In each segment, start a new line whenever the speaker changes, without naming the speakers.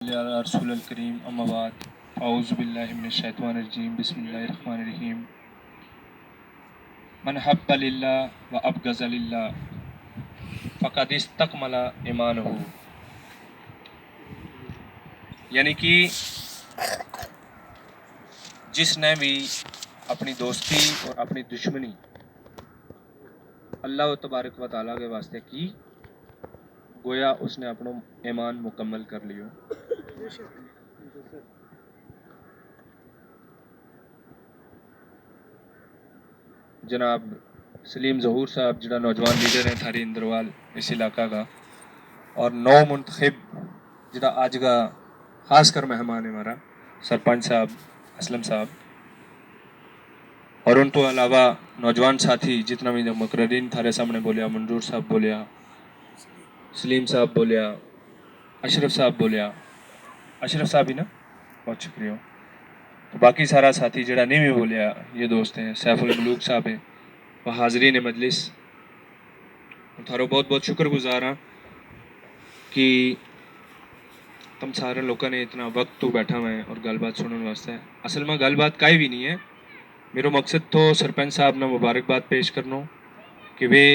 रसूल करीम अम्मा बाद औज़ु बिल्लाहि मिनश शैतानिर रजीम बिस्मिल्लाहिर रहमानिर रहीम मन हब्बा लिल्लाह व अबग़ज़ा लिल्लाह फ़क़द इस्तकमला ईमानहु। यानी कि जिसने भी अपनी दोस्ती और अपनी दुश्मनी अल्लाह तबारक व तआला के वास्ते की, गोया उसने अपना ईमान मुकम्मल कर लियो। जनाब सलीम ज़हूर साहब जिहड़ा नौजवान लीडर है थारी इंद्रवाल इस इलाका का, और नौ मुंतखब जिहड़ा आज का खासकर मेहमान है हमारा सरपंच साहब असलम साहब, और उन तो अलावा नौजवान साथी जितना भी मुकर्रीन थारे सामने बोलिया, मंजूर साहब बोलिया, सलीम साहब बोलिया, अशरफ साहब बोलिया, अशरफ साहब ही ना, बहुत शुक्रिया। तो बाकी सारा साथी जड़ा नहीं भी बोलिया ये दोस्त हैं, सैफुल मलूक साहब हैं, वह हाजरीन मजलिस, थारो बहुत बहुत शुक्रगुजार हाँ कि तुम सारे लोगों ने इतना वक्त तो बैठा हुआ है और गलबात सुनने वास्ते। असल में गलबात काई भी नहीं है, मेरा मकसद तो सरपंच साहब ने मुबारकबाद पेश करना कि वे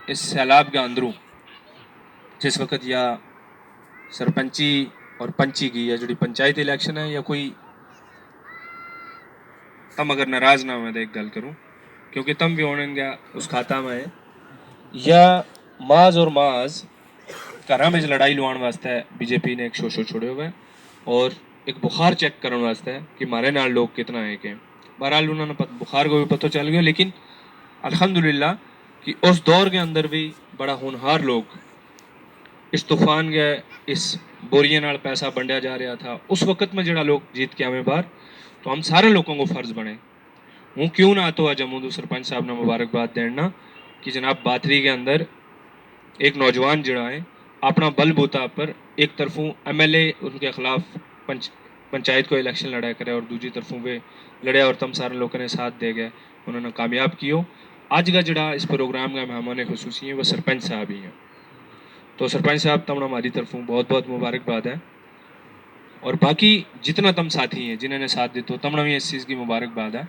इस सैलाब के अंदरों जिस वक्त या सरपंची और पंची की या जो पंचायत इलेक्शन है या कोई, तम अगर नाराज़ ना हो तो एक गल करूँ, क्योंकि तम भी होने उस खाता में है या माज और माज घर में लड़ाई लुआने वास्ते बीजेपी ने एक शो छोड़े हुए और एक बुखार चेक करने वास्ते कि मारे नाल लोग कितना है कि बहरहाल उन्होंने बुखार को भी पता चल गया, लेकिन अल्हम्दुलिल्लाह कि उस दौर के अंदर भी बड़ा होनहार लोग इस तूफान के इस बोरिए नाल पैसा बंटिया जा रहा था, उस वक्त में जड़ा लोग जीत के आवे बाहर, तो हम सारे लोगों को फ़र्ज बने हूँ क्यों ना तो जम्मू तो सरपंच साहब ने मुबारकबाद देना कि जनाब बाथरी के अंदर एक नौजवान जड़ा है अपना बलबूता पर एक तरफों MLA उनके खिलाफ पंचायत को इलेक्शन लड़ा करे और दूसरी तरफों वे लड़े और तम सारे लोगों ने साथ दे गए, उन्होंने कामयाब कियो। आज का जड़ा इस प्रोग्राम का मेहमान खुसूसी है वह सरपंच साहब ही हैं, तो सरपंच साहब तमने हमारी तरफों बहुत बहुत मुबारकबाद है, और बाकी जितना तम साथी हैं जिन्होंने साथ दी तो तमने भी इस चीज़ की मुबारकबाद है,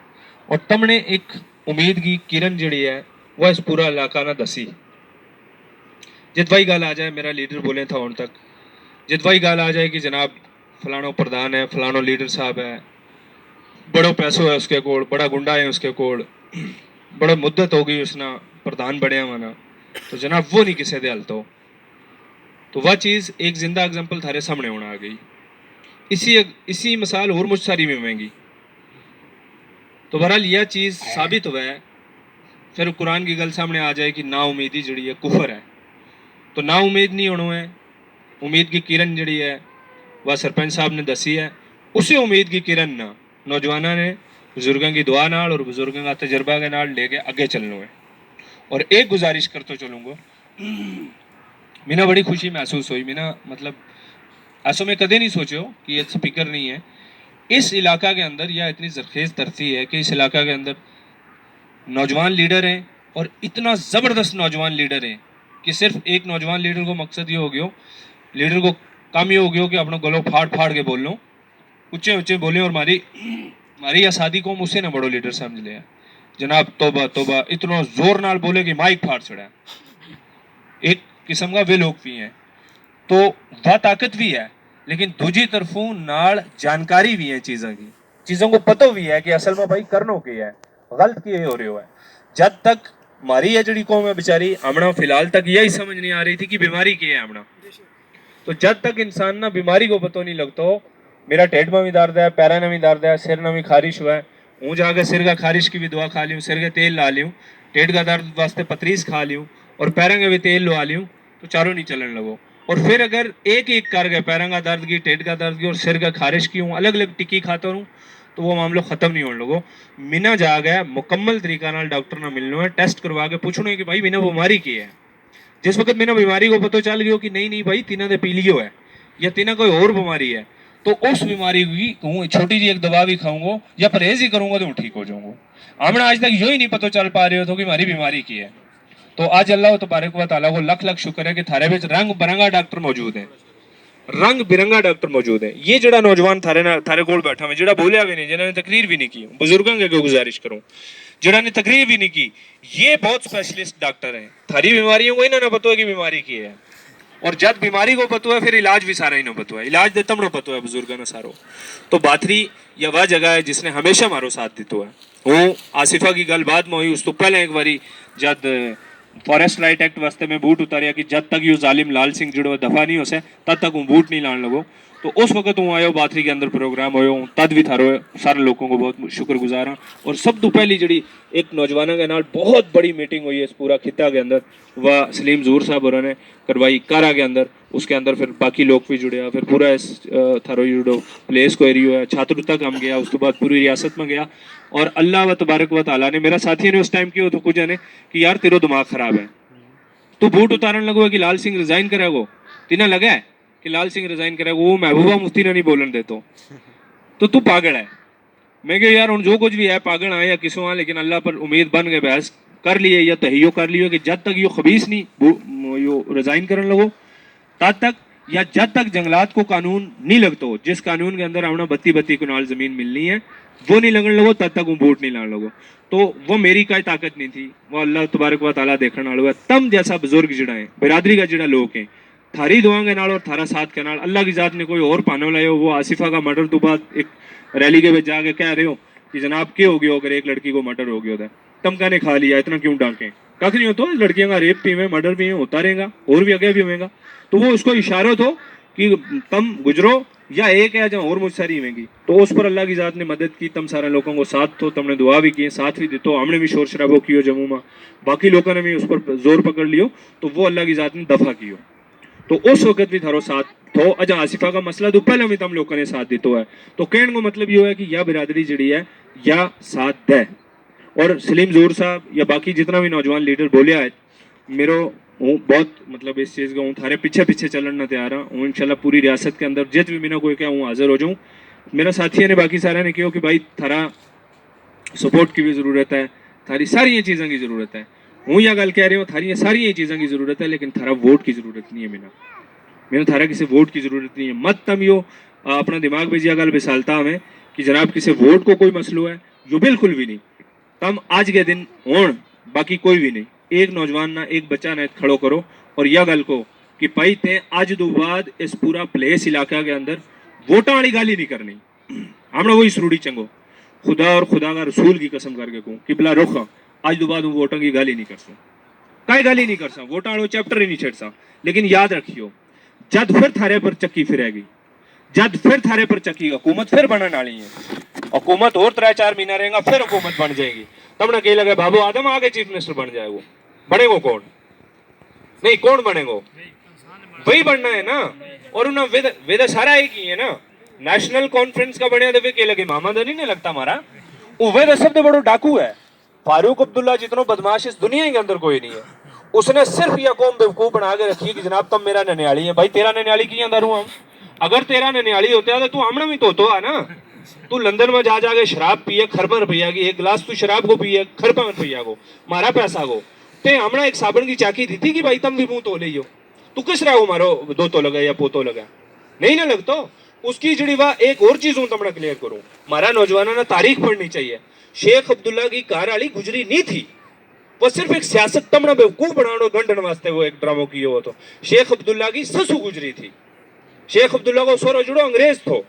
और तमने एक उम्मीद की किरण जड़ी है वह इस पूरा इलाका ने दसी। जित भाई गल आ जाए, मेरा लीडर बोले था उन तक, जित भाई गल आ जाए कि जनाब फलानो प्रधान है, फलानो लीडर साहब है, बड़ो पैसों है उसके कोल, बड़ा गुंडा है उसके कोल, बड़ा मुद्दत हो गई उसना प्रधान बढ़िया माना, तो जनाब वो नहीं किसी दे हल तो वह चीज़ एक जिंदा एग्जाम्पल थारे सामने होना आ गई। इसी मिसाल और मुझ सारी में महंगी, तो बहरहाल यह चीज़ साबित हुआ है। फिर कुरान की गल सामने आ जाए कि ना उम्मीदी जड़ी है कुफर है, तो ना उम्मीद नहीं होना है, उम्मीद की किरण जड़ी है वह सरपंच साहब ने दसी है, उसी उम्मीद की किरण ना नौजवानों ने बुजुर्गों की दुआ नाल और बुजुर्गों का तजर्बा के नाल लेके आगे चलना है। और एक गुजारिश करते चलूँगा, मैंने बड़ी खुशी महसूस हुई, मैंने मतलब ऐसा मैं कदे नहीं सोचो कि ये स्पीकर नहीं है इस इलाका के अंदर, या इतनी जरखेज़ धरती है कि इस इलाका के अंदर नौजवान लीडर हैं, और इतना ज़बरदस्त नौजवान लीडर हैं कि सिर्फ एक नौजवान लीडर को मकसद ये हो गया, लीडर को काम ये हो गया कि अपना गलों फाड़ फाड़ के बोल लो, ऊंचे ऊंचे बोले, और मारी आसादी को उसे ना बड़ो लीडर समझ लिया। जनाब तोबा तोबा इतना जोर नाल बोले कि माइक फाड़ छड़ा, एक किस्म का वे लोग भी हैं, तो वह ताकत भी है, लेकिन दूसरी तरफों नाल जानकारी भी है चीज़ों को पता भी है कि असल में भाई करनो क्या है, गलत किए हो रहे हो है। जब तक हमारी ये जड़ी कौम है बेचारी हमना फिलहाल तक यही समझ नहीं आ रही थी कि बीमारी क्या है हमना, तो जब तक इंसान ना बीमारी को पता नहीं लगता, मेरा टेढ़ में भी दर्द है, पैर में भी दर्द है, सिर में भी खारिश हुआ है, हूँ जाकर सिर का खारिश की भी दवा खा ली, सिर के तेल ला ली, टेढ़ का दर्द वास्ते पतरीस खा ली और पैरों के भी तेल लगा ली, तो चारों नहीं चलने लगो। और फिर अगर एक एक कर गए पैरों का दर्द की, टेढ़ का दर्द की और सिर का खारिश की हूँ अलग अलग टिक्की खाता हूँ, तो वो मामला ख़त्म नहीं होने लगो। मिना जा गया मुकम्मल तरीका नाल डॉक्टर ना मिलना है, टेस्ट करवा के पूछना है कि भाई बिना बीमारी की है। जिस वक्त मैंने बीमारी को पता चल गया कि नहीं नहीं भाई तीना दे पी लियो है या तीना कोई और बीमारी है, तो उस बीमारी की कहूँ छोटी जी एक दवा भी खाऊंगा या परहेज ही करूंगा तो ठीक हो जाऊंगा। हमने आज तक यही नहीं पता चल पा रहे हो तो कि हमारी बीमारी की है। तो आज अल्लाह तबारक व तआला को लख लख शुक्र है कि थारे में रंग बिरंगा डॉक्टर मौजूद है। रंग बिरंगा डॉक्टर मौजूद है। ये जड़ा नौजवान थारे कोल बैठा हुआ जड़ा बोलिया भी नहीं, जिन्होंने तकरीर भी नहीं की, बुजुर्गों के गुजारिश करूं जड़ा ने तकरीर भी नहीं की, ये बहुत स्पेशलिस्ट डॉक्टर हैं। थारी बीमारियों को इन्होंने पता है कि बीमारी की है, और जब बीमारी को पता है फिर इलाज भी सारा इन्हों पता है, इलाज देता हमने पता है बुजुर्गों ने सारो। तो बाथरी या वह जगह है जिसने हमेशा मारो साथ दितो है। वो आसिफा की गल बाद में हुई, उस तो पहले एक बारी जब फॉरेस्ट राइट एक्ट वास्ते में बूट उतारिया कि जब तक यो जालिम लाल सिंह जुड़ो दफा नहीं हो से तब तक हूँ बूट नहीं लाने लगो। तो उस वक्त हूँ आयो बाथरी के अंदर प्रोग्राम होयो, तद भी थारो सारे लोगों को बहुत शुक्रगुजार हाँ। और सब तो पहली जड़ी एक नौजवानों के नाल बहुत बड़ी मीटिंग हुई है इस पूरा खिता के अंदर, वह सलीम जूर साहब और ने करवाई कारा के अंदर। उसके अंदर फिर बाकी लोग भी जुड़े, फिर पूरा इस थारो जुड़ो प्लेस को एरियो है, छात्र तक हम गया, उसके बाद पूरी रियासत में गया। और अल्लाह व तबारक व ताला ने, मेरा साथी ने उस टाइम किया तो कुछ ने कि यार तेरो दिमाग खराब है, तो बूट उतारने लगो कि लाल सिंह रिजाइन करेगो, तिना लगा है कि लाल सिंह रिजाइन करेगा, वो महबूबा मुफ्ती ने नहीं बोलन देतो, तो तू पागल है। मैं कह यार जो कुछ भी है पागल आए या किसों आए, लेकिन अल्लाह पर उम्मीद बन गए, बहस कर लिए या तहियो कर लियो कि जब तक यो खबीस नहीं यो रिजाइन करने लगो तब तक, या जब तक जंगलात को कानून नहीं लगतो, जिस कानून के अंदर हमने 32 कनाल जमीन मिलनी है वो नहीं लगने लगो तब तक वो वोट नहीं लाने लगो। तो वो मेरी कोई ताकत नहीं थी, वो अल्लाह तबारक व ताला देखने वाला है। तम जैसा बुजुर्ग जड़ा है, बिरादरी का जड़ा लोग हैं, थारी दुआ के नाल और थारा साथ के नाल अल्लाह की जात ने कोई और पानो लायो। वो आसिफा का मर्डर तो बाद एक रैली के में जाके कह रहे हो कि जनाब क्या हो गया अगर एक लड़की को मर्डर हो गया होता है, तमका ने खा लिया, इतना क्यों डांके, कख नहीं होता, लड़कियों का रेप भी में मर्डर भी होता रहेगा और भी आगे भी होगा। तो वो उसको इशारा हो कि तम गुजरो या एक है जहाँ और मुझ सारी होंगी। तो उस पर अल्लाह की जात ने मदद की, तम सारे लोगों को साथ तो तुमने दुआ भी की, साथ भी दितो, हमने भी शोर शराबो कियो जम्मू में, बाकी लोगों ने भी उस पर जोर पकड़ लियो, तो वो अल्लाह की जात ने दफा कियो। तो उस वक्त भी थारो साथ तो अजा आसिफा का मसला तो पहले भी तम लोगों ने साथ दितो है। तो कहने को मतलब ये है कि या बिरादरी जड़ी है या साथ दे। और सलीम जूर साहब या बाकी जितना भी नौजवान लीडर बोलिया है, मेरो हूँ बहुत मतलब इस चीज़ का हूँ थारे पीछे पीछे चलना तैयार हूँ इंशाल्लाह। पूरी रियासत के अंदर जित भी बिना कोई क्या हूँ हाजिर हो जाऊँ। मेरा साथी ने बाकी सारे ने कहो कि भाई थारा सपोर्ट की भी ज़रूरत है, थारी सारी ये चीज़ों की ज़रूरत है। हूँ या गल कह रही हूँ थारी ये सारी ये चीज़ों की ज़रूरत है, लेकिन थारा वोट की ज़रूरत नहीं है। मेरा थारा किसी वोट की ज़रूरत नहीं है। मत तम यो अपना दिमाग में जिया गल बिसालता हमें कि जनाब किसी वोट को कोई मसलो है, यो बिल्कुल भी नहीं। तम आज के दिन हों बाकी कोई भी नहीं, एक नौजवान ना एक बच्चा ना खड़ो करो और यह गल को कि भाई ते आज दो बाद इस पूरा प्लेस इलाका के अंदर वोटा वाली गाली नहीं करनी। हमने वही सरूड़ी चंगो खुदा और खुदा का रसूल की कसम करके कहूँ कि बिला रुख आज दो बाद वोटों की गाली नहीं कर सा, कई गाली नहीं कर सा, वोटा वालों चैप्टर ही नहीं छेड़ सा। लेकिन याद रखियो जद फिर थारे पर चक्की फिरेगी, जद फिर थारे पर चक्की हुकूमत फिर बनने वाली है, हुकूमत और 3-4 महीना रहेगा फिर हुकूमत बन जाएगी। तब ना कही लगे बाबू आदम आगे चीफ मिनिस्टर बन जाए, वो बनेगो कौन? नहीं कौन बनेगो? वही बनना है ना। और उन्हें वेद सारा एक ही है ना, नेशनल कॉन्फ्रेंस का बने तो के लगे मोहम्मद अली नहीं लगता हमारा, वो वेद सबसे बड़ो डाकू है। फारूक अब्दुल्ला जितना बदमाश इस दुनिया के अंदर कोई नहीं है। उसने सिर्फ यह कौम बेवकूफ बना के रखी कि जनाब तुम मेरा ननियाली है। भाई तेरा ननियाली की अंदर हूँ हम, अगर तेरा ननियाली होता है तो तू हमने भी तो है ना। तू लंदन में जा जाके शराब पिए खरबा रुपया की, एक गिलास तू शराब को पिए खरबा रुपया को, मारा पैसा को ते हमने एक साबन की चाकी दी थी कि भाई तुम भी मुंह तो ले, तू किस रहा हो मारो दो तो लगा या पोतो लगा नहीं ना लगतो। उसकी जड़ी वाह एक और चीज हूं तमना क्लियर करूं, हमारा नौजवानों ने तारीख पढ़नी चाहिए। शेख अब्दुल्ला की कार वाली गुजरी नहीं थी, वो सिर्फ एक सियासत तमना बेवकूफ बनाने गंढन वास्ते वो एक ड्रामो किए हो। तो शेख अब्दुल्ला की ससु गुजरी थी, शेख अब्दुल्ला को सोरो जुड़ो अंग्रेज थो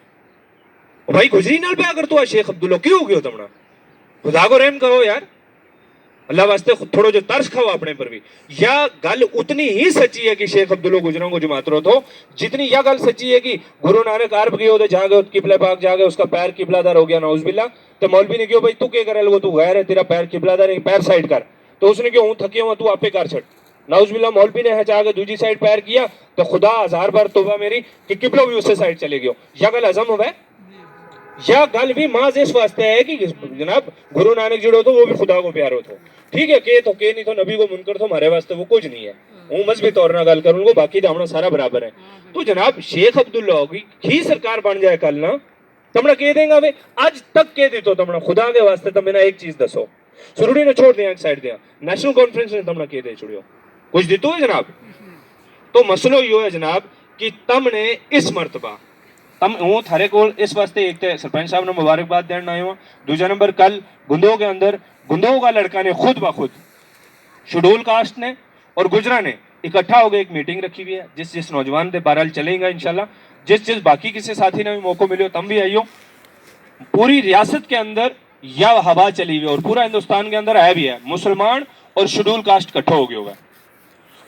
भाई गुजरी नाल पे अगर तो शेख अब्दुल्ला क्यों हो गयो तमना, खुदा को रहम करो यार, अल्लाह वास्ते थोड़ो जो तर्स खाओ अपने पर भी। यह गल उतनी ही सच्ची है कि शेख अब्दुल्ला गुजरों को जमातरो तो जितनी यह गल सच्ची है कि गुरु नानक अरब गयो तो जागे किबला पाक जागे उसका पैर किबलादार हो गया नौजुबिल्ला। तो मौलवी ने क्यों भाई तू क्या करे, तू गैर है तेरा पैर किबलादार पैर साइड कर, तो उसने क्यों हूं थके हुआ तू आपे कर छट। नाउजुबिल्ला मौलवी ने चाह दूसरी साइड पैर किया तो खुदा 1000 बार तोबा मेरी कि किबलो भी उससे साइड चले गयो। यह गल हजम हो यह गल भी माज इस वास्ते है कि जनाब गुरु नानक जुड़ो तो वो भी खुदा को प्यारो थो, ठीक है के नहीं तो नबी को मुनकर तो हमारे वास्ते वो कुछ नहीं है। वो मजहबी तौर ना गल करूँ बाकी तो सारा बराबर है। तो जनाब शेख अब्दुल्ला होगी ही सरकार बन जाए कल ना तमना कह देगा वे आज तक कह दी तो तमना खुदा के वास्ते तम एक चीज दसो सुरुड़ी ने छोड़ दिया साइड दिया नेशनल कॉन्फ्रेंस ने तमना कह दे छुड़ियो कुछ दितो है जनाब। तो मसलो यो है जनाब کہ تم نے اس مرتبہ تم ہوں تھارے کول اس واسطے ایک تے سرپنچ صاحب نے مبارکباد دین آئے ہوں. دوسرا نمبر کل گندو کے اندر گندو کا لڑکا نے خود بخود شیڈول کاسٹ نے اور گجرا نے اکٹھا ہو گئے ایک میٹنگ رکھی ہوئی ہے. جس نوجوان دے بہرحال چلیں گا انشاءاللہ, جس باقی کسی ساتھی نے بھی موقع ملے ہو تم بھی آئیو. پوری ریاست کے اندر یا ہوا چلی ہوئی اور پورا ہندوستان کے اندر آیا بھی ہے, مسلمان اور شیڈول کاسٹ کٹھا ہو گیا ہوگا,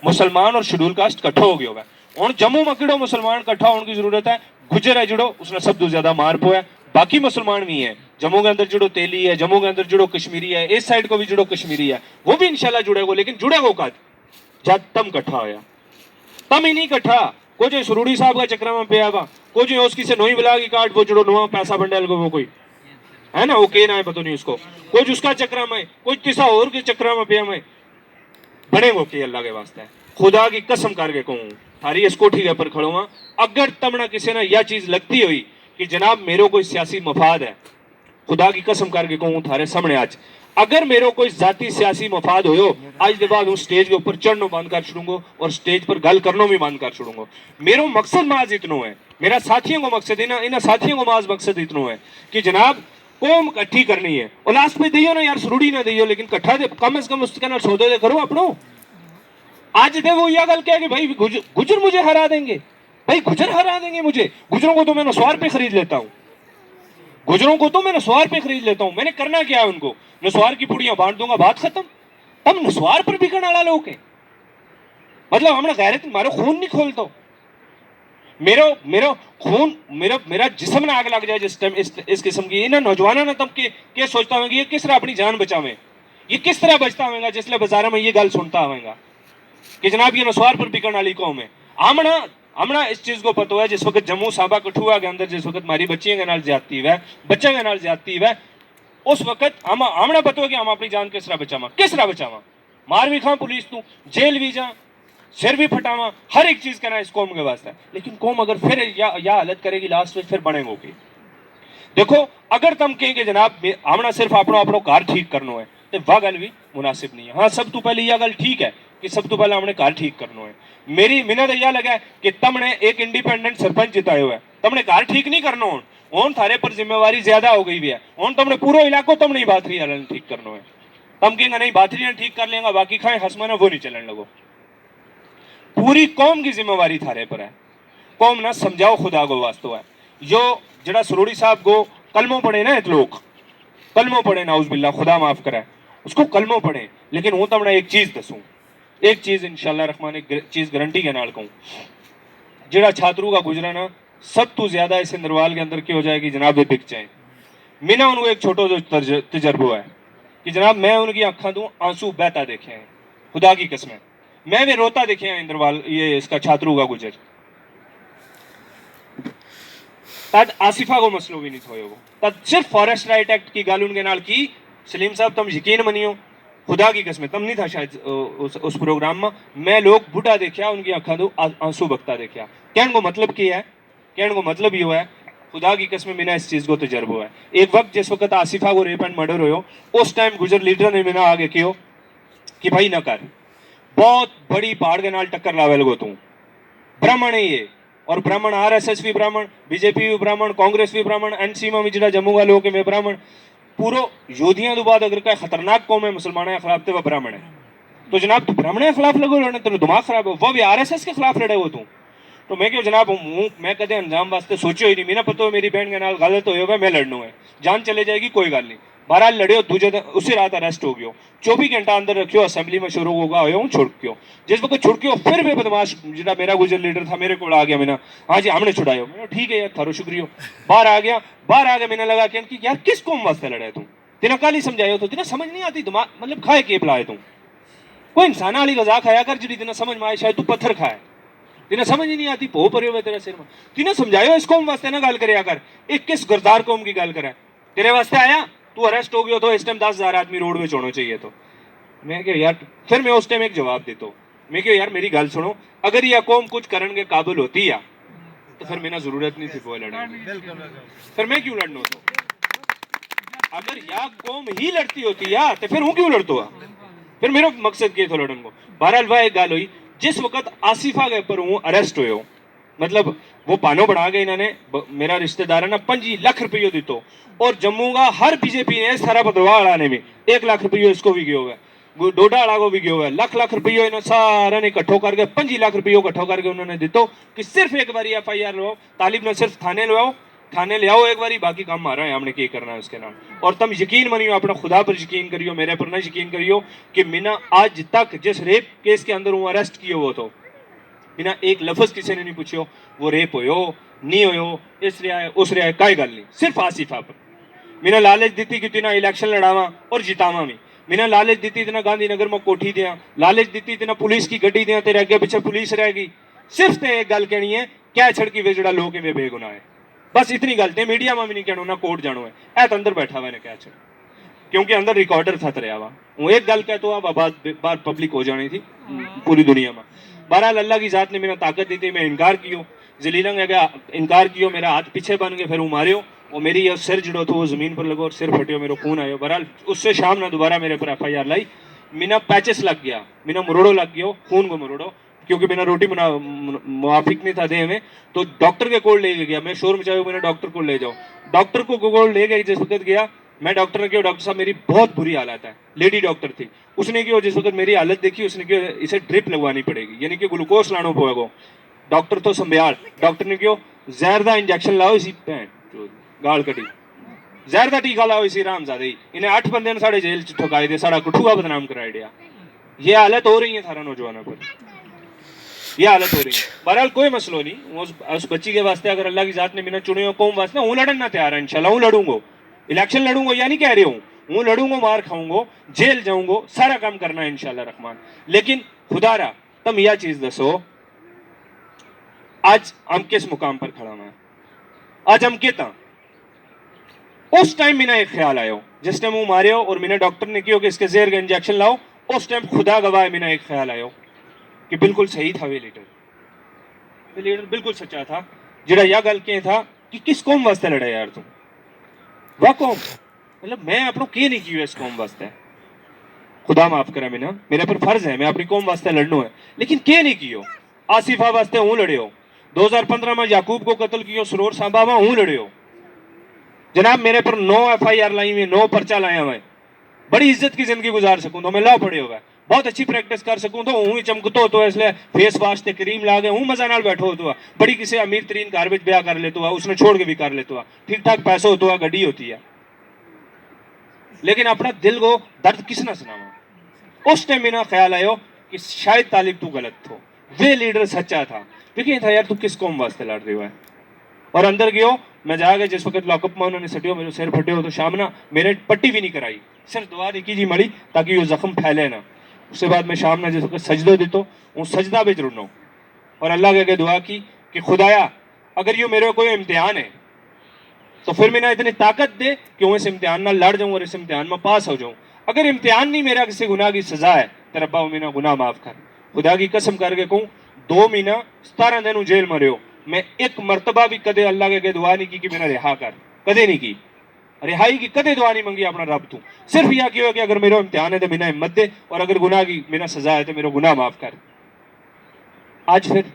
مسلمان اور شیڈول کاسٹ کٹھا ہو گیا ہوگا. اور جموں مکڑوں مسلمان کٹھا ہونے کی ضرورت ہے. گجر ہے جڑو اس نے سب تو زیادہ مار پویا, باقی مسلمان بھی ہیں جموں کے اندر جڑو تیلی ہے, جموں کے اندر جڑو کشمیری ہے, اس سائڈ کو بھی جڑو کشمیری ہے, وہ بھی انشاءاللہ جڑے گا. لیکن جڑے گا کد جب تم کٹھا ہویا, تم ہی نہیں کٹھا کو جو سروڑی صاحب کا چکرا میں پیا ہوا, کو جو اس کی سے نوئی بلا کی کاٹ وہ جڑو نواں پیسہ بنڈل کو وہ کوئی ہے نا, وہ کہنا ہے پتہ نہیں اس کو, کوئی اس کا چکرا میں کوئی کسا اور کے چکرا میں پیا میں بڑے وہ کہ اللہ کے واسطے خدا کی قسم کر کے کہوں تھاری اس کوٹھی کے پر کھڑو ہاں, اگر تمنا کسی نے یہ چیز لگتی ہوئی کہ جناب میرے کوئی سیاسی مفاد ہے, خدا کی قسم کر کے کہوں تھارے سامنے آج اگر میرے کوئی ذاتی سیاسی مفاد ہوئے آج دے بعد ہوں سٹیج کے اوپر چڑھنا بند کر چھوڑوں گا اور سٹیج پر گل کرنا بھی بند کر چھوڑوں گا. میرا مقصد محض اتنا ہے, میرا ساتھیوں کو مقصد انہاں ساتھیوں کو محض مقصد اتنا ہے کہ جناب قوم کٹھی کرنی ہے. اور لاسٹ پہ دیو نا یار سروڑی نہ دیو لیکن کٹھا دے کم از کم اس کے نال سودے دے کرو اپنو. آج دے وہ یہ گل کہہ کہ بھائی گجر مجھے ہرا دیں گے, بھائی گجر ہرا دیں گے مجھے, گجروں کو تو میں نسوار پہ خرید لیتا ہوں, گجروں کو تو میں نسوار پہ خرید لیتا ہوں. میں نے کرنا کیا ہے ان کو, نسوار کی پوڑیاں بانٹ دوں گا, بات ختم. تم نسوار پر بکن والا لوگ ہیں, مطلب ہم نے غیرت مارو خون نہیں کھولتا, میرا خون میرا جسم نہ آگ لگ جائے جس ٹائم اس قسم کی انہاں نوجوانوں نے تم کیا سوچتا ہوں گے یہ کس طرح اپنی جان بچاویں, یہ کس طرح بچتا ہوئے گا جس لئے بازارہ میں یہ گل سنتا ہوئے گا کہ جناب یہ نسوار پر بکن والی قوم ہے. ہمنا اس چیز کو پتہ ہے جس وقت جموں صحابہ کٹھوا کے اندر جس وقت ہماری بچیاں کے نال زیادتی ہے, بچوں کے نال زیادتی ہے, اس وقت ہمنا پتہ ہے کہ ہم اپنی جان کس طرح بچاواں, مار بھی کھاں پولیس تو, جیل بھی جاں, سر بھی پھٹاواں, ہر ایک چیز کرنا اس قوم کے واسطے. لیکن قوم اگر پھر یا حالت کرے گی لاسٹ میں پھر بنے گو گی. دیکھو اگر تم کہیں کہ جناب ہمنا صرف اپنو گھر ٹھیک کرنا ہے تو وہ گل بھی مناسب نہیں ہے. ہاں سب تو پہلے یہ گل ٹھیک ہے کہ سب تو پہلے ہم نے گھر ٹھیک کرنا ہے. میری منت یہ لگا ہے کہ تم نے ایک انڈیپینڈنٹ سرپنچ جتائے ہوئے, تم نے گھر ٹھیک نہیں کرنا ہون تھارے پر ذمہ واری زیادہ ہو گئی بھی ہے. ہون تم نے پورا علاقوں تم نہیں باتری والے ٹھیک کرنا ہے. تم کہیں گے نہیں باتری ٹھیک کر لیں گا باقی کھائیں ہسمانا وہ نہیں چلن لگو. پوری قوم کی ذمہ واری تھارے پر ہے. قوم نہ سمجھاؤ خدا کو واسطو ہے. جو جڑا سروڑی صاحب کو کلموں پڑھے نا ایک لوگ کلموں پڑھے ناؤز باللہ خدا معاف کرے اس کو کلموں پڑھے, لیکن وہ تم نے ایک چیز دسوں, ایک چیز انشاءاللہ رحمان ایک چیز گارنٹی کے نال کہوں, جڑا چھاترو کا گزرانا سب تو زیادہ اس اندروال کے اندر کی ہو جائے گی جناب یہ بک جائیں. مینا ان کو ایک چھوٹو جو تجربہ ہے کہ جناب میں ان کی آنکھاں دوں آنسو بہتا دیکھے ہیں, خدا کی قسم ہے میں بھی روتا دیکھے ہیں اندروال یہ اس کا چھاترو کا گجر. تد آصفہ کو مسئلہ بھی نہیں تھوئے ہو, تد صرف فارسٹ رائٹ ایکٹ کی گال ان کے نال کی. سلیم صاحب تم یقین منیو خدا کی قسم تم نہیں تھا شاید اس پروگرام میں لوگ بڑھا دیکھا ان کی آنکھاں دو آنسو بکتا دیکھا. کہنے کو مطلب کیا ہے, کہنے کو مطلب یہ ہوا ہے خدا کی قسم میں اس چیز کو تجربہ ہے. ایک وقت جس وقت آصفہ کو ریپ اینڈ مرڈر ہوئے اس ٹائم گجر لیڈر نے مینا آگے کیو کہ بھائی نہ کر, بہت بڑی پہاڑ کے نال ٹکر لاوے لگو تم, برہمن ہے یہ, اور برہمن آر ایس ایس بھی برہمن, بی جے پی بھی برہمن, کانگریس بھی برہمن, این سی میں جڑا جموں کا لوگ میں برہمن, پورو یودھیاں تو بعد اگر کوئی خطرناک قوم ہے مسلمانوں کے خلاف تو وہ برہمن ہے. تو جناب تو برہمن کے خلاف لگو لڑنے, تو دماغ خراب ہے, وہ بھی آر ایس ایس کے خلاف لڑے ہو تم. تو میں کہوں جناب میں کدے انجام واسطے سوچو ہی نہیں, میرا پتہ ہے میری بہن کے نال غلط ہوئے ہوگا میں لڑنا ہے, جان چلے جائے گی کوئی گل نہیں. بہرحال لڑے ہو دوسرے دن اسی رات اریسٹ ہو گیا, 24 گھنٹہ اندر رکھیو, اسمبلی میں شروع ہوگا ہوئے ہوں چھڑ کیوں. جس وقت چھڑ کیوں پھر بھی بدماش جناب میرا گجر لیڈر تھا میرے کو آ گیا, میں نے ہاں جی ہم نے چھڑایا, میں نے ٹھیک ہے یار تھارو شکریہ. باہر آ گیا میں نے لگا کہ یار کس قوم واسطے لڑے تم, تینا کال ہی سمجھایا تو تینا سمجھ نہیں آتی دماغ مطلب کھائے کے پلائے تم, کوئی انسان والی غذا کھایا کر جی تینا سمجھ میں آئے, شاید تو پتھر کھائے تینا سمجھ ہی نہیں آتی, پو پرے ہوئے تیرا سر میں, تینا سمجھایا اس قوم واسطے نہ گل کریا کر, ایک کس گردار قوم کی گل کرے تیرے واسطے آیا, تو اریسٹ ہو گیا تو اس ٹائم 10,000 آدمی روڈ میں ہونا چاہیے. تو میں کہ یار پھر میں اس ٹائم ایک جواب دیتا ہوں, میں کہ یار میری گل سنو, اگر یہ قوم کچھ کرن کے قابل ہوتی ہے تو پھر میرا ضرورت نہیں تھی وہ لڑنے کی, پھر میں کیوں لڑنا ہوتا. اگر یا قوم ہی لڑتی ہوتی ہے تو پھر ہوں کیوں لڑتا ہوا, پھر میرا مقصد کیا تھا لڑن کو. بہرحال وہ ایک گل ہوئی جس وقت آصفہ کے اوپر ہوں اریسٹ ہوئے ہو, मतलब वो पानो बना के इन्होंने मेरा रिश्तेदार है ना 25 लाख रुपये दितो और जम्मू का हर बीजेपी ने सारा बदलाव वाला भी 1 लाख रुपये इसको भी गयो हुआ है, डोडा वाला को भी गयो हुआ है, लाख लाख रुपये इन्होंने सारा ने इकट्ठो करके 25 लाख रुपये इकट्ठो करके उन्होंने दितो कि सिर्फ एक बार FIR लो, तालिब ने सिर्फ थाने लो, थाने ले आओ एक बारी, बाकी काम मारा है हमने क्या करना है उसके नाम। और तुम यकीन मनियो, अपना खुदा पर यकीन करियो, मेरे पर ना यकीन करियो कि मैंने आज तक जिस रेप केस के अंदर हूँ अरेस्ट किए वो तो बिना एक लफ्ज किसी ने नहीं पूछो वो रेप होयो नहीं होयो, इस रिया है उस रिया है, काई गल नहीं, सिर्फ आसिफा पर मैंने लालच दी कि तिना इलेक्शन लड़ावा और जितावा भी, मैंने लालच दी तिना गांधीनगर में कोठी दिया, लालच दी तिना पुलिस की गड्डी दिया, तेरे अगे पीछे पुलिस रहेगी, सिर्फ ते एक गल कहनी है क्या छड़की वे जड़ा लोग में बेगुनाह है, बस इतनी गल ते मीडिया में भी नहीं कहना ना कोर्ट जानो है, ऐ तो अंदर बैठा हुआ है क्या छड़, क्योंकि अंदर रिकॉर्डर था तरह हुआ वो एक गल कह तो बार पब्लिक हो जानी थी पूरी दुनिया में। बहरहाल अल्लाह की जात ने मेरा ताकत दी थी, मैं इनकार कियो, जलीलंग है इनकार कियो, मेरा हाथ पीछे बन गए, फिर वो मारियो और मेरी ये सिर जड़ो तो वो जमीन पर लगो और सिर फटियो, मेरे खून आयो। बहरहाल उससे शाम ना दोबारा मेरे पर FIR लाई, मीना पैचेस लग गया, मीना मुरोड़ो लग गयो, खून को मुरोड़ो, क्योंकि मेरा रोटी मुआफिक नहीं था देह में, तो डॉक्टर के कोल ले गया, मैं शोर मचाया मैंने डॉक्टर को ले जाओ, डॉक्टर को कोल ले गए, जिस वक्त गया मैं डॉक्टर ने कहा डॉक्टर साहब मेरी बहुत बुरी हालत है, लेडी डॉक्टर थी, उसने क्यों जिस वक्त मेरी हालत देखी उसने क्यों इसे ड्रिप लगवानी पड़ेगी, यानी कि ग्लूकोज लाना पड़ेगा, डॉक्टर तो संभयाल, डॉक्टर ने क्यों जहर का इंजेक्शन लाओ इसी भैन गाल कटी, जहर का टीका लाओ इसी रामजादे ही, इन्हें 8 बंदे ने साढ़े जेल च ठुकाए दे, साढ़ा कठुआ बदनाम कराई दिया, ये हालत हो रही है सारा नौजवानों पर, ये हालत हो रही है। बहरहाल कोई मसलो नहीं, उस बच्ची के वास्ते अगर अल्लाह की जात ने बिना चुने कौम वास्ते हूँ लड़न ना तैयार है, इंशाल्लाह हूँ लड़ूंगा, इलेक्शन लड़ूंगा या नहीं कह रही हूँ, हूँ लड़ूंगा, मार खाऊंगा, जेल जाऊंगा, सारा काम करना है इंशाल्लाह रहमान। लेकिन खुदारा तुम यह चीज दसो आज हम किस मुकाम पर खड़ा हुआ, आज हम कहता उस टाइम मैंने एक ख्याल आयो जिस टाइम वो मारे हो और मैंने डॉक्टर ने कहो कि इसके जहर का इंजेक्शन लाओ, उस टाइम खुदा गवाह मैंने एक ख्याल आयो कि बिल्कुल सही था वे लीडर बिल्कुल सच्चा था, जरा यह गल के था कि किस कौम वास्ते लड़ा यार तू, वह कौम मतलब मैं अपनों के नहीं किया इस कौम वास्ते, खुदा माफ करा मैंने, मेरे पर फर्ज है मैं अपनी कौम वास्ते लड़नो है, लेकिन के नहीं कियो, आसिफा वास्ते हूँ लड़े हो, 2015 में याकूब को कत्ल किया, सरोर सांबा में हूँ लड़े हो जनाब, मेरे पर 9 FIR लाई हुई, 9 पर्चा लाया हुआ है, बड़ी इज्जत की जिंदगी गुजार सकूं तो मैं ला पड़े हुआ है, बहुत अच्छी प्रैक्टिस कर सकूं तो हूँ चमकतो तो इसलिए फेस वाश ते क्रीम ला गए हूँ मजा नाल बैठो होता, बड़ी किसी अमीर तरीन घर में ब्याह कर लेता हुआ, उसने छोड़ के भी कर लेता हुआ, ठीक ठाक पैसा होता हुआ, गड्डी होती है, लेकिन अपना दिल को दर्द किस ना सुनावा। उस टाइम मेरा ख्याल आयो कि शायद तालिब तू गलत थो, वे लीडर सच्चा था, लेकिन था यार तू किस कौम वास्ते लड़ रही हुआ है। और अंदर गयो, मैं जाके जिस वक्त लॉकअप में उन्होंने सटियो, मेरे सिर फटे हो तो शाम ना मेरे पट्टी भी नहीं कराई, सिर्फ दुआ देखी जी मड़ी ताकि वो जख्म फैले ना। उसके बाद मैं शाम ना जिस वक्त सजदो देतो वो सजदा भी जरूर और अल्लाह के आगे दुआ की कि खुदाया अगर यो मेरे कोई इम्तिहान है तो फिर मैंने इतनी ताकत दे कि मैं इस इम्तिहान में लड़ जाऊँ और इस इम्तिहान में पास हो जाऊँ, अगर इम्तिहान नहीं मेरा किसी गुनाह की सजा है तो रब्बा मेरा गुनाह माफ कर, खुदा की कसम करके कहूँ 2 महीना 17 दिन जेल में रहो, मैं एक मरतबा भी कदे अल्लाह के दुआ नहीं की मेरा रिहा कर, कदे नहीं की रिहाई की, कदे दुआ नहीं मंगी अपना रब तू, सिर्फ यह क्यों कि अगर मेरा इम्तिहान है तो मेरा हिम्मत दे और अगर गुनाह की मेरा सजा है तो मेरा गुनाह माफ कर। आज फिर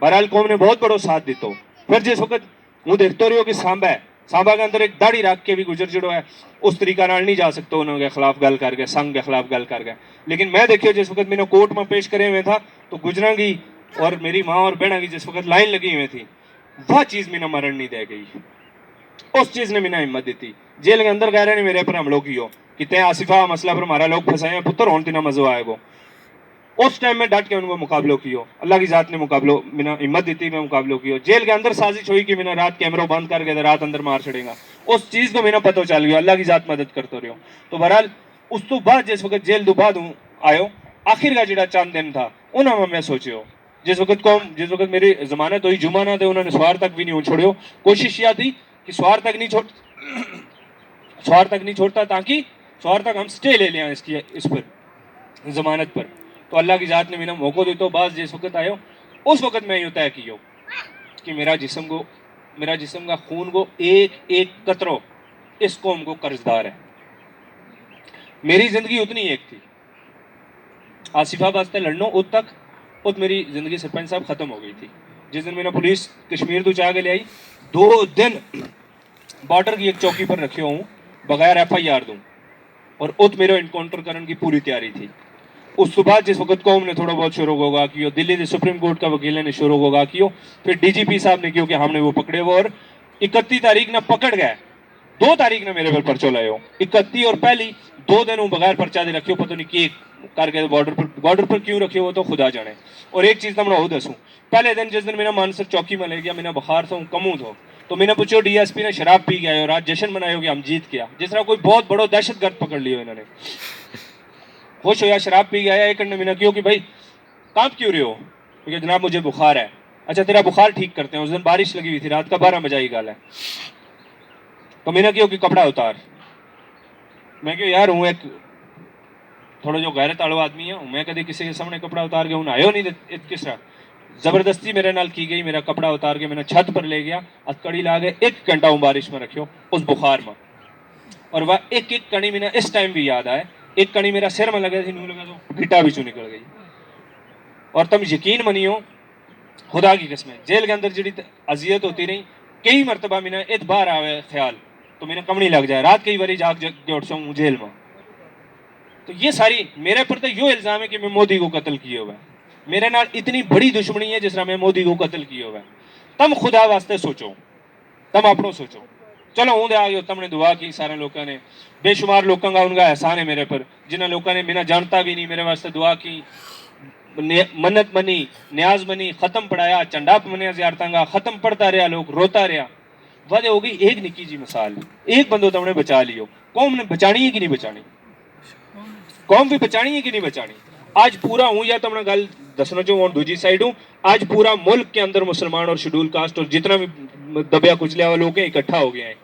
बहरहाल कौम ने बहुत बड़ो साथ दितो, फिर जिस वक्त हूँ देखते रहो कि सांबा है, सांबा के अंदर एक दाढ़ी रख के भी गुजर जड़ो है, उस तरीका नाल नहीं जा सकते उन्होंने खिलाफ गल करके, संघ के खिलाफ गल करके, लेकिन मैं देखियो जिस वक्त मैंने कोर्ट में पेश करे हुए था तो गुजरा की और मेरी माँ और बहना की जिस वक्त लाइन लगी हुई थी, वह चीज़ मैंने मरण नहीं दे गई, उस चीज़ ने मैंने हिम्मत दी थी। जेल के अंदर कह रहे मेरे पर हमलों की हो कि तय आसिफा मसला पर हमारा लोग फंसाए पुत्र होने ना मजो आएगो, उस टाइम में डट के उनको मुकाबलो कियो, अल्लाह की जात ने मुकाबलो मैंने हिम्मत दी थी, मैं मुकाबलो कियो। जेल के अंदर साजिश हुई कि मैंने रात कैमरा बंद करके रात अंदर मार छड़ेगा, उस चीज़ को मैंने पता चल गया, अल्लाह की जात मदद करते रहो। तो बहरहाल उस तो बाद जिस वक्त जेल तो बाद आयो, आखिर का जो चंद दिन था उन्होंने मैं सोचो जिस वक्त मेरी जमानत हुई जुमा ना थे उन्होंने स्वार तक भी नहीं छोड़ो, कोशिश यह थी कि स्वार तक नहीं छोड़ता ताकि स्वार तक हम स्टे ले लें इसकी इस पर जमानत पर। तो अल्लाह की जात ने मैंने मौका दी तो बस जिस वक्त आयो उस वक्त मैं यूँ तय कियो कि मेरा जिस्म का खून को एक एक कतरो इस कौम को कर्जदार है। मेरी जिंदगी उतनी एक थी, आसिफा वास्ते लड़नो उत तक उत मेरी जिंदगी सरपंच साहब खत्म हो गई थी। जिस दिन मैंने पुलिस कश्मीर तो चाह के ले आई 2 दिन बॉर्डर की एक चौकी पर रखे हूँ बगैर FIR दूँ और उत मेरे इनकाउंटर करने की पूरी तैयारी थी। उस तो बाद जिस वक्त कौम ने थोड़ा बहुत शुरू होगा कि दिल्ली के सुप्रीम कोर्ट का वकील ने शुरू होगा कि फिर DGP साहब ने क्यों कि हमने वो पकड़े वो और 31 तारीख ने पकड़ गए, 2 तारीख ने मेरे पर पर्चो लाए हो, 31 और पहली 2 दिन बगैर पर्चा दे रखे हो, पता नहीं की करके बॉर्डर पर क्यों रखे हो तो खुदा जाने। और एक चीज़ तो मैं वो दसूँ, पहले दिन जिस दिन मेरा मानसर चौकी में ले गया, मैंने बुखार था कमू था, तो मैंने पूछो DSP ने शराब पी गया और आज जश्न मनाए हो कि हम जीत गया, जिस तरह कोई बहुत बड़ा दहशतगर्द पकड़ लियो इन्होंने। खुश हो या शराब पी गया एक करने मैंने क्यों कि भाई कांप क्यों रहे हो, क्योंकि जनाब मुझे बुखार है। अच्छा तेरा बुखार ठीक करते हैं। उस दिन बारिश लगी हुई थी, रात का 12 बजे की गाल है। तो मैंने क्यों कि कपड़ा उतार, मैं क्यों यार हूँ एक थोड़ा जो गैरत आलो आदमी है, मैं कभी किसी के सामने कपड़ा उतार के हूँ आयो नहीं किस तरह जबरदस्ती मेरे नाल की गई। मेरा कपड़ा उतार के मैंने छत पर ले गया, हथकड़ी ला के 1 घंटा हूँ बारिश में रखियो उस बुखार में, और वह एक कणी मैंने इस टाइम भी याद आए, एक कणी मेरा सिर में लगे थी, नू लगा तो गिटा भी निकल गई। और तुम यकीन मनियो खुदा की कसम जेल के अंदर जी अजियत होती रही, कई मरतबा मैंने इत बार आवे ख्याल तो मैंने कमनी लग जाए, रात कई बारी जाग के उठ हूँ जेल में। तो ये सारी मेरे पर तो यो इल्ज़ाम है कि मैं मोदी को कत्ल किए हुआ है, मेरे नाल इतनी बड़ी दुश्मनी है जिस तरह मैं मोदी को कत्ल किए हुआ है। तम खुदा वास्ते सोचो, तम अपनों सोचो। चलो हूँ आ गए, तुमने दुआ की सारे लोगों ने, बेशुमार लोगों का उनका एहसान है मेरे पर, जिन्हें लोगों ने बिना जानता भी नहीं मेरे वास्ते दुआ की, मन्नत मनी, न्याज मनी, खत्म पढ़ाया, चंडाप मनिया जियारतांगा, खत्म पढ़ता रहा, लोग रोता रहा। वजह हो गई एक निक्की जी मिसाल, एक बंदो तुमने बचा लियो, कौम ने बचानी है कि नहीं बचानी, कौम भी बचानी है कि नहीं बचानी। आज पूरा हूँ या तुमने गल दसना चाहूँ दूसरी साइड हूँ, आज पूरा मुल्क के अंदर मुसलमान और शेड्यूल कास्ट और जितना भी दबिया कुचलिया हुआ लोग हैं इकट्ठा हो गए हैं।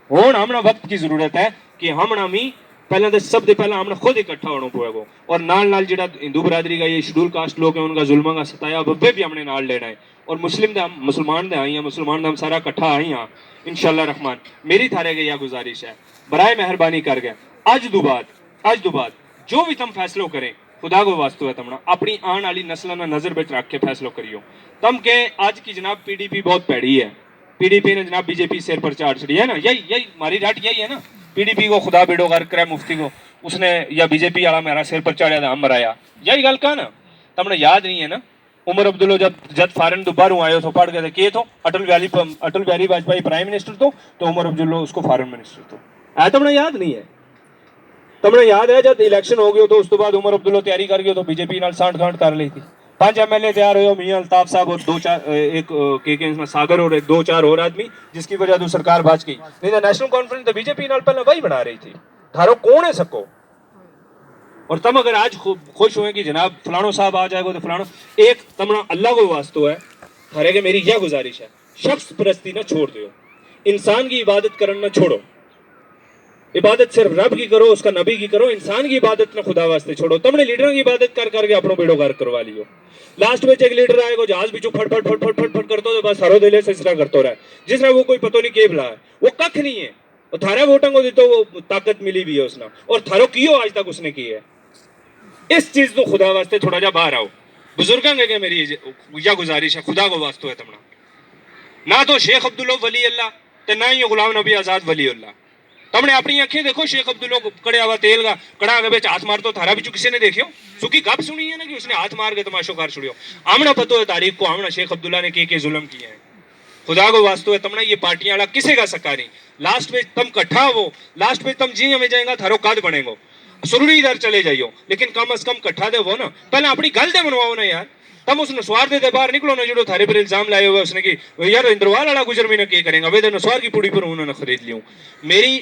हूँ हमने वक्त की जरूरत है कि हमने भी पहले तो सब पहले हमने खुद इकट्ठा होना पड़ेगा, और नाल नाल जो हिंदू बरादरी का ये शेड्यूल कास्ट लोग हैं उनका जुल्म का सताया बब्बे भी हमने नाल लेना है, और मुसलमान दे आई हैं, मुसलमान हम सारा इकट्ठा आई हाँ इंशाल्लाह रहमान। मेरी थारे गई यह गुजारिश है, बराए मेहरबानी कर गए आज दो बाद जो भी तुम फैसलो करें खुदा को वास्तु है तमना अपनी आने वाली नस्ल ने नजर में रख के फैसलो करियो। तम के आज की जनाब PDP बहुत पैड़ी है, PDP ने जनाब BJP सिर पर चाड़ चढ़ी है ना, यही हमारी रट यही है ना, PDP को खुदा बेड़ो गर्क करे मुफ्ती को उसने या BJP वाला मेरा सिर पर चढ़ा था हम मराया, यही गल कहा ना। तमने याद नहीं है ना उमर अब्दुल्ला जब फॉरन दोबारा आयो तो पढ़ गए थे तो अटल बिहारी वाजपेयी प्राइम मिनिस्टर तो उमर अब्दुल्ला उसको फॉरन मिनिस्टर तो आया, तमने याद नहीं है। तमने याद है जब इलेक्शन हो गया तो उस तो बाद उमर अब्दुल्ला तैयारी कर गया तो BJP नाल सांठ गांठ कर ली थी, 5 MLA तैयार हो, मियां अल्ताफ साहब और 2-4 एक के सागर और 2-4 और आदमी, जिसकी वजह तो सरकार बाज गई। नहीं तो नेशनल कॉन्फ्रेंस तो BJP नाल पहले वही बना रही थी, थारो कौन है सको। और तम अगर आज खुश हुए कि जनाब फलानो साहब आ जाएगा तो फलानो, एक तमना अल्लाह को वास्तव है थारे के मेरी यह गुजारिश है, शख्स परस्ती ना छोड़ दो, इंसान की इबादत करना ना छोड़ो, इबादत सिर्फ रब की करो, उसका नबी की करो, इंसान की इबादत ना खुदा वास्ते छोड़ो। तुमने लीडरों की इबादत कर करके अपनों बेड़ो गार करवा लियो, लास्ट में एक लीडर आएगा जहाज भी फट फट फट फट फट फट करते हो तो बस हरो दिले से इस तरह करते रहा है जिस तरह वो कोई पतो नहीं के भला है, वो कख नहीं है, और थारा वोटों को तो वो ताकत मिली भी है उसने, और थारो कियो आज तक उसने की है। इस चीज तो खुदा वास्ते थोड़ा जा बाहर आओ, बुजुर्गों के मेरी यह गुजारिश है खुदा को वास्तव है तमना, ना तो शेख अब्दुल्ला वली अल्लाह ते ना ही गुलाम नबी आजाद वली अल्लाह। तुमने अपनी आंखें देखो शेख अब्दुल्ला कड़े हुआ तेल का कड़ा के बेच हाथ मार तो थारा भी किसी ने देखियो सुखी गप सुनी है ना कि उसने हाथ मार के तमाशो कार छुड़ियो। हमने पतो है तारीख को हमने शेख अब्दुल्ला ने के जुल्म किए हैं, खुदा को वास्तव है तमना ये पार्टियां वाला किसी का सका नहीं, लास्ट में तुम कट्ठा हो, लास्ट में तुम जी हमें जाएगा थारो कद बनेगो, सुरड़ी इधर चले जाइयो, लेकिन कम अज कम कट्ठा दे वो ना, पहले अपनी गल दे मनवाओ ना यार। तम उसने नसवार दे बाहर निकलो ना जो थारे पर इल्जाम लाए हुए उसने कि यार इंद्रवाल वाला गुजर में क्या करेंगे, वे नसवार की पूड़ी पर उन्होंने खरीद लियो। मेरी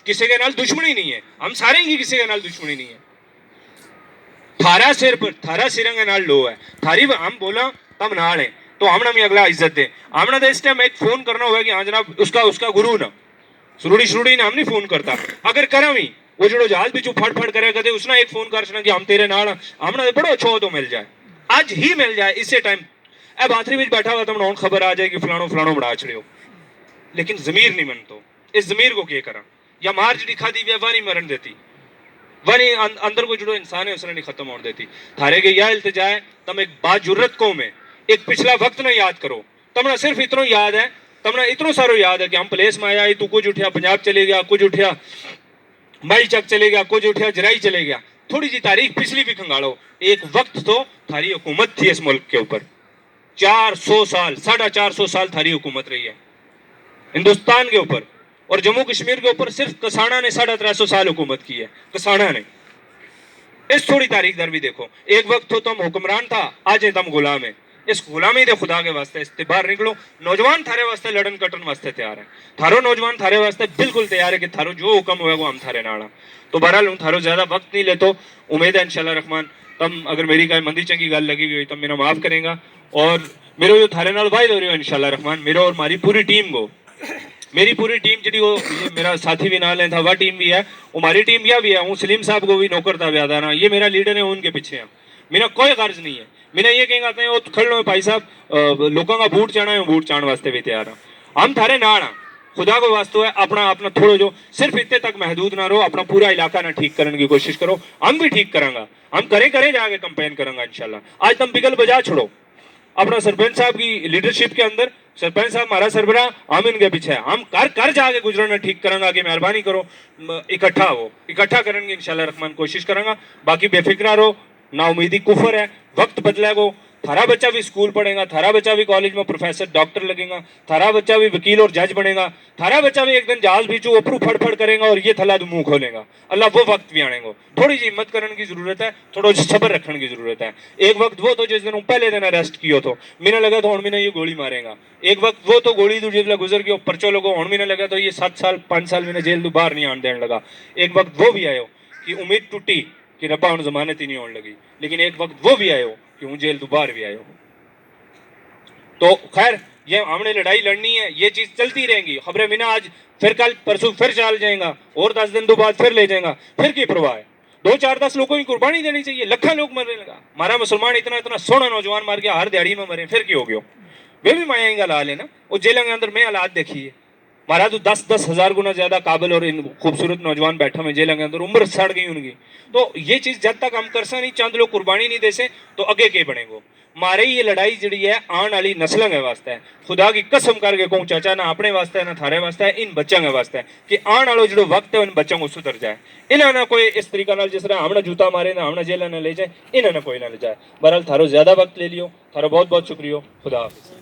किसी के नाल दुश्मनी नहीं है, हम सारे की किसी के नाल दुश्मनी नहीं है, थारा सिर पर थारा सिरंग नाल लो है, थारी हम बोला तम नाल है तो हमने भी अगला इज्जत दे। हमने तो इस टाइम एक फोन करना होगा कि हाँ जनाब उसका गुरु ना सुरुड़ी सुरुड़ी ना हम नहीं फोन करता, अगर करा भी वो जो जहाज भी फट फट करे कदे उसने एक फोन कर कि हम तेरे नाल हमने बड़ो अच्छा तो मिल जाए, आज ही मिल जाए इसे टाइम ए बाथरी में बैठा हुआ तुम खबर आ जाए कि फलानो फलानो बड़ा छड़ियो, लेकिन जमीर नहीं मन तो इस जमीर को क्या करा, या मार जी खा दी वह नहीं मरन देती, वनी अंदर को जुड़ो इंसान है उसने नहीं खत्म होने देती। थारे के यह इल्तिजा है तुम एक बाजुर्रत कौम है, एक पिछला वक्त ना याद करो। तमने सिर्फ इतना याद है, तमने इतना सारो याद है कि हम प्लेस में आया, तू कुछ उठिया पंजाब चले गया, कुछ उठिया माई चक चले गया, कुछ उठिया जराई चले गया। थोड़ी सी तारीख पिछली भी खंगालो। एक वक्त तो थारी हुकूमत थी इस मुल्क के ऊपर, 400 साल, 450 साल थारी हुकूमत रही है हिंदुस्तान के ऊपर, और जम्मू कश्मीर के ऊपर सिर्फ कसाना ने 350 साल हुकूमत की है, कसाना ने। इस थोड़ी तारीख दर भी देखो, एक वक्त तो तुम हुक्मरान था, आज तुम गुलाम है। इस गुलामी दे खुदा के वास्ते इससे बाहर निकलो। नौजवान थारे वास्ते लड़न कटन वास्ते तैयार है, थारो नौजवान थारे वास्ते बिल्कुल तैयार है कि थारो जो हुक्म होगा हम थारे नाल। तो बहरहाल हूँ थारो ज्यादा वक्त नहीं लेतो। उम्मीद है इंशाल्लाह रहमान तम अगर मेरी कोई मंदी चंगी गल लगी हुई तो मेरा माफ करेगा, और मेरे जो थारे नाल वायद हो रही हो इंशाल्लाह रहमान, मेरे और हमारी पूरी टीम को, मेरी पूरी टीम जी वो मेरा साथी भी नाल है था, वह टीम भी है, हमारी टीम यह भी है। हूँ सलीम साहब को भी नौकर था व्यादा ना, ये मेरा लीडर है, उनके पीछे है। मेरा कोई गर्ज नहीं है, मैंने ये कहेंगे आते हैं वो खड़ लो भाई साहब, लोगों का बूट चाहना है, बूट चाहने वास्ते भी तैयार है। हम थारे नाल हाँ, खुदा को वास्तव है। अपना अपना थोड़ा जो सिर्फ इतने तक महदूद ना रहो, अपना पूरा इलाका ना ठीक करने की कोशिश करो। हम भी ठीक करांगा, हम करें जाके कंपेन करेंगे इंशाल्लाह। आज तुम बिगल बजा छोड़ो अपना सरपंच साहब की लीडरशिप के अंदर, सरपंच साहब हमारा सरबरा, हम इनके पीछे है, हम कर जाके गुजरना ठीक करांगा कि मेहरबानी करो इकट्ठा करेंगे इंशाल्लाह रहमान, कोशिश करांगा। बाकी बेफिक्रा रहो, ना उम्मीदी कुफर है, वक्त बदलेगो। थारा बच्चा भी स्कूल पढ़ेगा, थारा बच्चा भी कॉलेज में प्रोफेसर डॉक्टर लगेगा, थारा बच्चा भी वकील और जज बनेगा, थारा बच्चा भी एक दिन जहाज बीचू उपरू फड़ करेगा और ये थला मुंह खोलेगा। अल्लाह वो वक्त भी आनेगो। थोड़ी सी हिम्मत करने की जरूरत है, थोड़ा सब्र रखने की जरूरत है। एक वक्त वो तो जिस दिन पहले दिन अरेस्ट किया तो मैंने लगा तो हूँ मैंने ये गोली मारेगा। एक वक्त वो तो गोली जिसला गुजर गया परचो लगो, हूँ मैंने लगा तो ये 7 साल 5 साल मैंने जेल तो बाहर नहीं आने देने लगा। एक वक्त वो भी आयो कि उम्मीद टूटी कि रब्बा हूँ जमानत ही नहीं होने लगी, लेकिन एक वक्त वो भी आयो कि हूँ जेल तो बाहर भी आयो। तो खैर ये हमने लड़ाई लड़नी है, ये चीज चलती रहेंगी। खबरें बिना आज फिर कल परसों फिर चल जाएगा, और 10 दिन तो बाद फिर ले जाएगा, फिर की परवाह है। 2-4-10 लोगों की कुर्बानी देनी चाहिए, लखा लोग मरने लगा। हमारा मुसलमान इतना इतना सोना नौजवान मार गया, हर दिहाड़ी में मरे, फिर की हो गया। वे भी माया हाल है ना, वो जेल के अंदर में हालात देखी है। हमारा तो 10-10 हजार गुना ज्यादा काबिल और खूबसूरत नौजवान बैठा हुए जेल के अंदर, उम्र सड़ गई उनकी। तो ये चीज जब तक हम कर नहीं, चंद लोग कुर्बानी नहीं दे से तो आगे के बनेगो। मारे ये लड़ाई जी है आने वाली नस्लों के वास्ते है। खुदा की कसम करके कहूँ चाचा, ना अपने वास्ते है ना थारे वास्ते है, इन बच्चों के वास्ते है कि आने वाला जो वक्त है उन बच्चों को सुधर जाए। इन्हें ना कोई इस तरीका नाल जिस तरह हमने जूता मारे ना हमने जेल ना ले जाए, इन्हें ना कोई ना ले जाए। बहरहाल थारो ज्यादा वक्त ले लियो, थारो बहुत बहुत शुक्रिया। खुदा हाफिज।